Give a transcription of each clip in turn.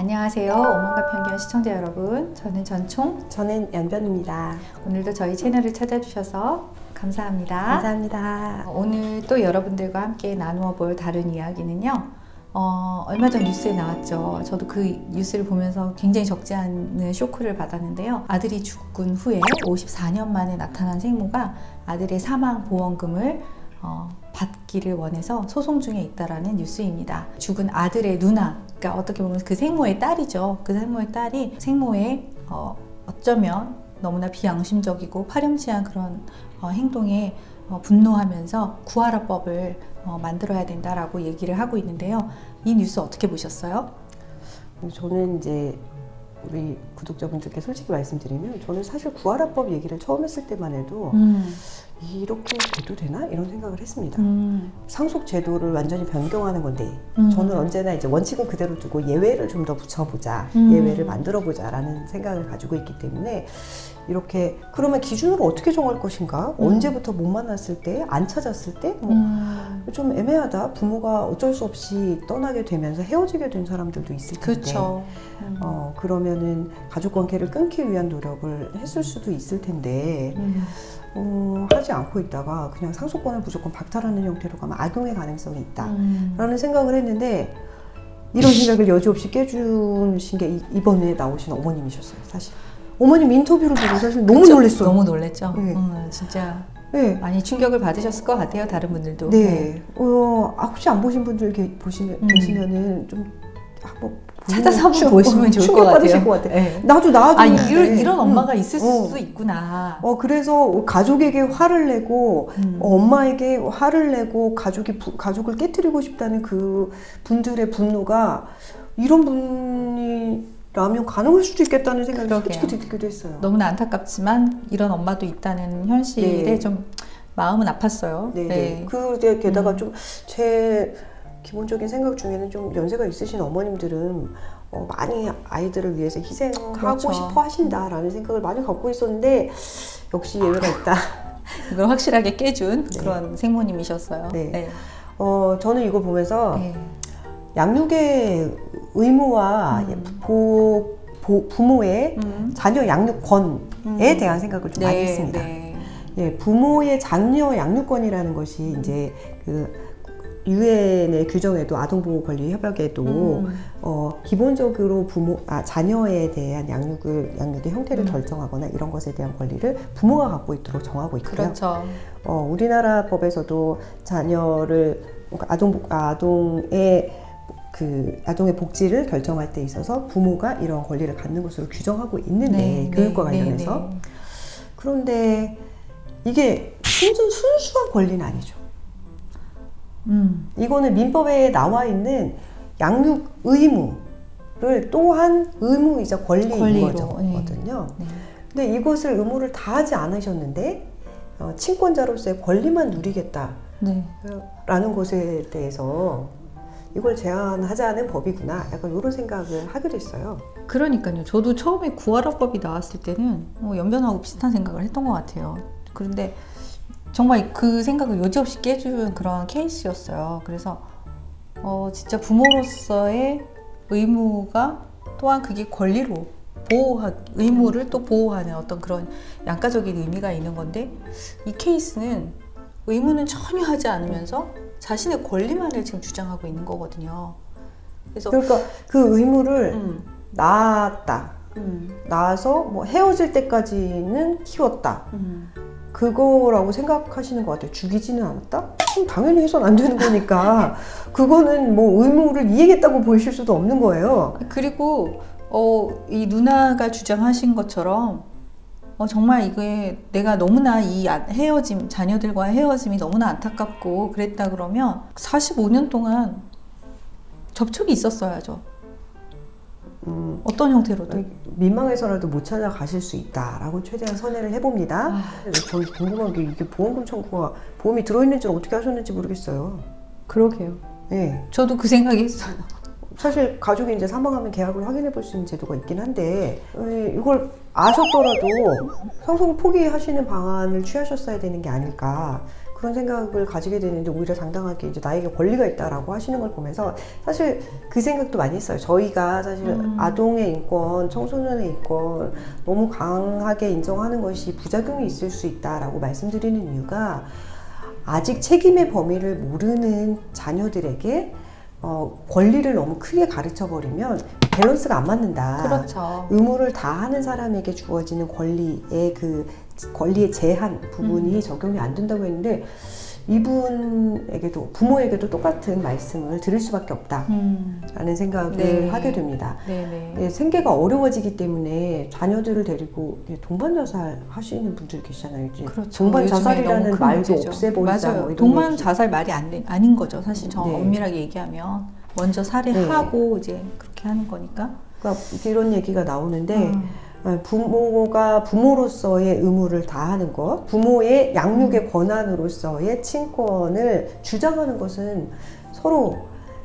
안녕하세요. 오만과 편견 시청자 여러분. 저는 전총, 저는 연변입니다. 오늘도 저희 채널을 찾아주셔서 감사합니다. 감사합니다. 오늘 또 여러분들과 함께 나누어 볼 다른 이야기는요. 얼마 전 뉴스에 나왔죠. 저도 그 뉴스를 보면서 굉장히 적지 않은 쇼크를 받았는데요. 아들이 죽은 후에 54년 만에 나타난 생모가 아들의 사망 보험금을 받기를 원해서 소송 중에 있다라는 뉴스입니다. 죽은 아들의 누나, 그러니까 어떻게 보면 그 생모의 딸이죠. 그 생모의 딸이 생모의 어쩌면 너무나 비양심적이고 파렴치한 그런 행동에 분노하면서 구하라법을 만들어야 된다라고 얘기를 하고 있는데요. 이 뉴스 어떻게 보셨어요? 저는 이제 우리 구독자분들께 솔직히 말씀드리면 저는 사실 구하라법 얘기를 처음 했을 때만 해도 이렇게 돼도 되나? 이런 생각을 했습니다. 상속 제도를 완전히 변경하는 건데 저는 언제나 이제 원칙은 그대로 두고 예외를 좀 더 붙여보자, 예외를 만들어보자 라는 생각을 가지고 있기 때문에 이렇게 그러면 기준으로 어떻게 정할 것인가? 언제부터 못 만났을 때? 안 찾았을 때? 좀 애매하다. 부모가 어쩔 수 없이 떠나게 되면서 헤어지게 된 사람들도 있을 텐데 그렇죠. 그러면은 가족관계를 끊기 위한 노력을 했을 수도 있을 텐데 하지 않고 있다가 그냥 상속권을 무조건 박탈하는 형태로 가면 악용의 가능성이 있다라는 생각을 했는데 이런 생각을 여지없이 깨주신 게 이번에 나오신 어머님이셨어요. 사실 어머님 인터뷰를 보고 사실 너무 그렇죠? 놀랐어요. 너무 놀랬죠. 네. 진짜 네. 많이 충격을 받으셨을 것 같아요. 다른 분들도. 네. 혹시 안 보신 분들 이렇게 계시면은 좀 한번 찾아서 한번 보시면 좋을 것 같아요. 것 같아요. 네. 나도 이런 엄마가 있을 수도 있구나. 그래서 가족에게 화를 내고 엄마에게 화를 내고 가족을 깨트리고 싶다는 그 분들의 분노가 이런 분이라면 가능할 수도 있겠다는 생각이 솔직히 들기도 했어요. 너무나 안타깝지만 이런 엄마도 있다는 현실에 네. 좀 마음은 아팠어요. 네. 네. 게다가 좀 제 기본적인 생각 중에는 좀 연세가 있으신 어머님들은 많이 아이들을 위해서 희생하고 그렇죠. 싶어 하신다라는 생각을 많이 갖고 있었는데 역시 예외가 있다. 이걸 확실하게 깨준 네. 그런 생모님이셨어요. 네. 네. 저는 이거 보면서 네. 양육의 의무와 부모의 자녀 양육권에 대한 생각을 좀 많이 했습니다. 네. 예, 부모의 자녀 양육권이라는 것이 이제 그 유엔의 규정에도 아동보호권리 협약에도 기본적으로 자녀에 대한 양육의 형태를 결정하거나 이런 것에 대한 권리를 부모가 갖고 있도록 정하고 있고요. 그렇죠. 우리나라 법에서도 자녀를 아동의 복지를 결정할 때 있어서 부모가 이런 권리를 갖는 것으로 규정하고 있는데 교육과 관련해서 그런데 이게 순수한 권리는 아니죠. 이거는 민법에 나와 있는 양육 의무를 또한 의무이자 권리인 거거든요. 네. 근데 이것을 의무를 다하지 않으셨는데 친권자로서의 권리만 누리겠다라는 것에 대해서 이걸 제한하자는 법이구나. 약간 이런 생각을 하게 됐어요. 그러니까요. 저도 처음에 구하라법이 나왔을 때는 연변하고 비슷한 생각을 했던 것 같아요. 그런데 정말 그 생각을 여지없이 깨준 그런 케이스였어요. 그래서 진짜 부모로서의 의무가 또한 그게 권리로 의무를 또 보호하는 어떤 그런 양가적인 의미가 있는 건데 이 케이스는 의무는 전혀 하지 않으면서 자신의 권리만을 지금 주장하고 있는 거거든요. 그래서 그러니까 그 의무를 낳아서 뭐 헤어질 때까지는 키웠다. 그거라고 생각하시는 것 같아요. 죽이지는 않았다? 그럼 당연히 해서는 안 되는 거니까 그거는 뭐 의무를 이행했다고 보실 수도 없는 거예요. 그리고 이 누나가 주장하신 것처럼 정말 이게 내가 너무나 이 헤어짐, 자녀들과의 헤어짐이 너무나 안타깝고 그랬다 그러면 45년 동안 접촉이 있었어야죠. 어떤 형태로든 민망해서라도 못 찾아가실 수 있다라고 최대한 선회를 해봅니다. 저는 궁금한 게 이게 보험금 청구가 보험이 들어있는지는 어떻게 하셨는지 모르겠어요. 그러게요. 네. 저도 그 생각이 했어요. 사실 가족이 이제 사망하면 계약을 확인해 볼 수 있는 제도가 있긴 한데 이걸 아셨더라도 상속을 포기하시는 방안을 취하셨어야 되는 게 아닐까 그런 생각을 가지게 되는데 오히려 당당하게 이제 나에게 권리가 있다라고 하시는 걸 보면서 사실 그 생각도 많이 했어요. 저희가 사실 아동의 인권, 청소년의 인권 너무 강하게 인정하는 것이 부작용이 있을 수 있다라고 말씀드리는 이유가 아직 책임의 범위를 모르는 자녀들에게 권리를 너무 크게 가르쳐버리면 밸런스가 안 맞는다. 그렇죠. 의무를 다 하는 사람에게 주어지는 권리의 제한 부분이 적용이 안 된다고 했는데 이분에게도 부모에게도 똑같은 말씀을 들을 수밖에 없다라는 생각을 네. 하게 됩니다. 네네. 예, 생계가 어려워지기 때문에 자녀들을 데리고 동반 자살 하시는 분들 계시잖아요. 이제 그렇죠. 동반 요즘에 자살이라는 너무 큰 말도 문제죠. 없애버리자. 맞아요. 뭐 이런 동반 얘기. 자살 말이 아닌 거죠. 사실 저 네. 엄밀하게 얘기하면 먼저 살해하고 이제 그렇게 하는 거니까. 그러니까 이런 얘기가 나오는데 부모가 부모로서의 의무를 다하는 것, 부모의 양육의 권한으로서의 친권을 주장하는 것은 서로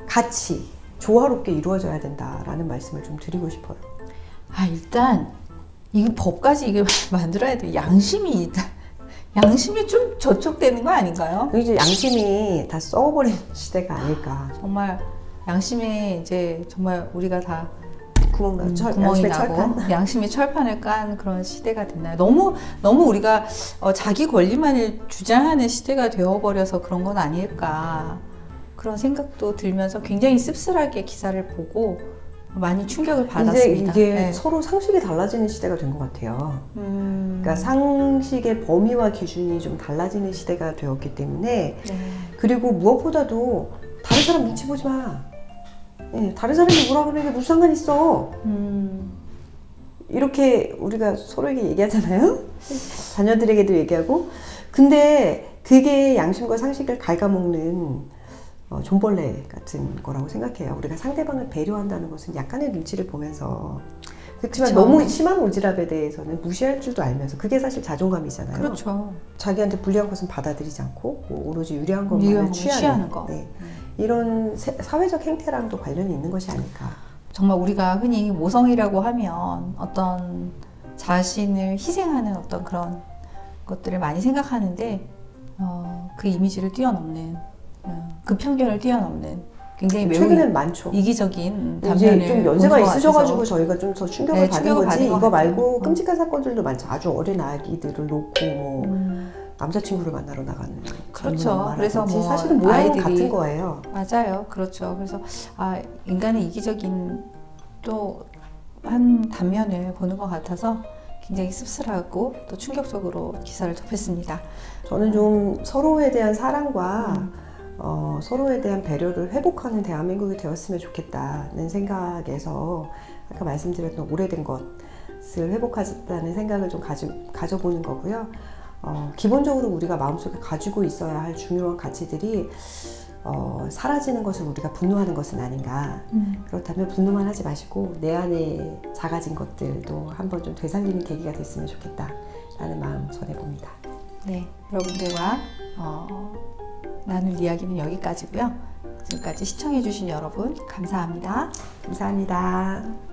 같이 조화롭게 이루어져야 된다라는 말씀을 좀 드리고 싶어요. 일단 이 법까지 이게 만들어야 돼. 양심이 좀 저촉되는 거 아닌가요? 이제 양심이 다 썩어버린 시대가 아닐까. 정말 양심이 이제 정말 우리가 다 구멍이 구멍이 나고 양심이 철판을 깐 그런 시대가 됐나요? 너무 우리가 자기 권리만을 주장하는 시대가 되어버려서 그런 건 아닐까 그런 생각도 들면서 굉장히 씁쓸하게 기사를 보고 많이 충격을 받았습니다. 이제 이게 네. 서로 상식이 달라지는 시대가 된 것 같아요. 그러니까 상식의 범위와 기준이 좀 달라지는 시대가 되었기 때문에 네. 그리고 무엇보다도 다른 사람 눈치 보지 마. 예, 다른 사람이 뭐라 그러는 게 무슨 상관 있어. 이렇게 우리가 서로에게 얘기하잖아요. 자녀들에게도 얘기하고. 근데 그게 양심과 상식을 갉아먹는 존벌레 같은 거라고 생각해요. 우리가 상대방을 배려한다는 것은 약간의 눈치를 보면서 그렇지만 그쵸. 너무 심한 오지랖에 대해서는 무시할 줄도 알면서 그게 사실 자존감이잖아요. 그렇죠. 자기한테 불리한 것은 받아들이지 않고 오로지 유리한 것만을 취하는 거. 네. 이런 사회적 행태랑도 관련이 있는 것이 아닐까. 정말 우리가 흔히 모성이라고 하면 어떤 자신을 희생하는 어떤 그런 것들을 많이 생각하는데 그 이미지를 뛰어넘는 그 편견을 뛰어넘는 굉장히 매우 최근엔 많죠. 이기적인 이제 단면을 좀 연세가 보는 것 있으셔가지고 같아서. 저희가 좀 더 충격을 네, 받은 충격을 거지. 받은 것 이거 같아요. 말고 끔찍한 사건들도 많죠. 아주 어린 아기들을 놓고 뭐 남자친구를 만나러 나가는 그렇죠. 그래서 뭐 사실은 모양은 아이들이- 같은 거예요. 맞아요. 그렇죠. 그래서 인간의 이기적인 또 한 단면을 보는 것 같아서 굉장히 씁쓸하고 또 충격적으로 기사를 접했습니다. 저는 좀 서로에 대한 사랑과 서로에 대한 배려를 회복하는 대한민국이 되었으면 좋겠다는 생각에서 아까 말씀드렸던 오래된 것을 회복하자는 생각을 좀 가져보는 거고요. 기본적으로 우리가 마음속에 가지고 있어야 할 중요한 가치들이 사라지는 것을 우리가 분노하는 것은 아닌가. 그렇다면 분노만 하지 마시고 내 안에 작아진 것들도 한번 좀 되살리는 계기가 됐으면 좋겠다라는 마음 전해봅니다. 네, 여러분들과 나눌 이야기는 여기까지고요. 지금까지 시청해주신 여러분 감사합니다. 감사합니다.